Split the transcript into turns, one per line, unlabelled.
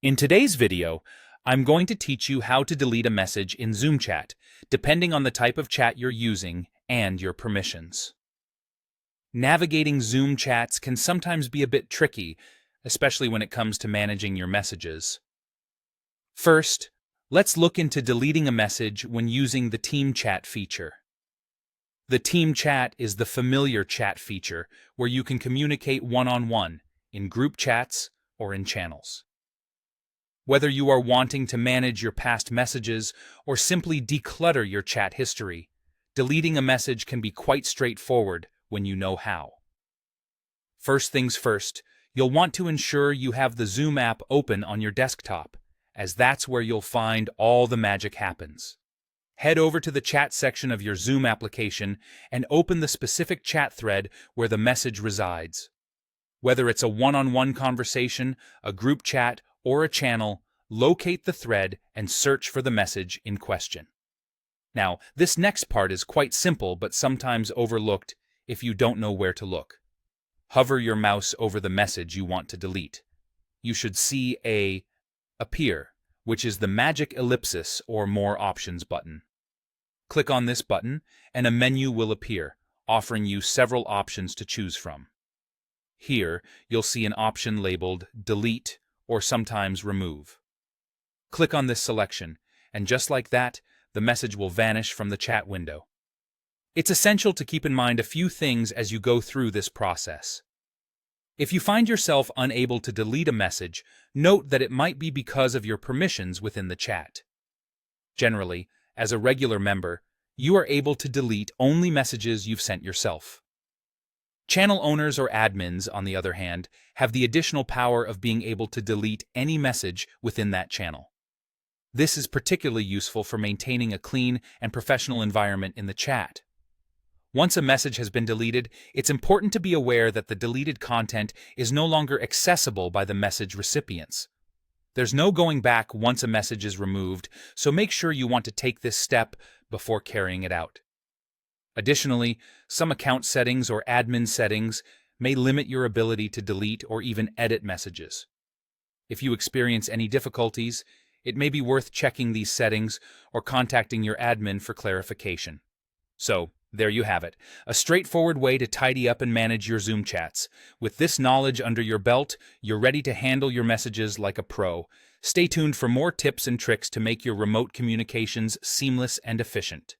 In today's video, I'm going to teach you how to delete a message in Zoom Chat, depending on the type of chat you're using and your permissions. Navigating Zoom chats can sometimes be a bit tricky, especially when it comes to managing your messages. First, let's look into deleting a message when using the Team Chat feature. The Team Chat is the familiar chat feature where you can communicate one-on-one in group chats or in channels. Whether you are wanting to manage your past messages or simply declutter your chat history, deleting a message can be quite straightforward when you know how. First things first, you'll want to ensure you have the Zoom app open on your desktop, as that's where you'll find all the magic happens. Head over to the chat section of your Zoom application and open the specific chat thread where the message resides. Whether it's a one-on-one conversation, a group chat, or a channel, locate the thread and search for the message in question. Now, this next part is quite simple but sometimes overlooked if you don't know where to look. Hover your mouse over the message you want to delete. You should see a Appear, which is the magic ellipsis or More Options button. Click on this button and a menu will appear, offering you several options to choose from. Here, you'll see an option labeled Delete or sometimes Remove. Click on this selection, and just like that, the message will vanish from the chat window. It's essential to keep in mind a few things as you go through this process. If you find yourself unable to delete a message, note that it might be because of your permissions within the chat. Generally, as a regular member, you are able to delete only messages you've sent yourself. Channel owners or admins, on the other hand, have the additional power of being able to delete any message within that channel. This is particularly useful for maintaining a clean and professional environment in the chat. Once a message has been deleted, it's important to be aware that the deleted content is no longer accessible by the message recipients. There's no going back once a message is removed, so make sure you want to take this step before carrying it out. Additionally, some account settings or admin settings may limit your ability to delete or even edit messages. If you experience any difficulties, it may be worth checking these settings or contacting your admin for clarification. So, there you have it, a straightforward way to tidy up and manage your Zoom chats. With this knowledge under your belt, you're ready to handle your messages like a pro. Stay tuned for more tips and tricks to make your remote communications seamless and efficient.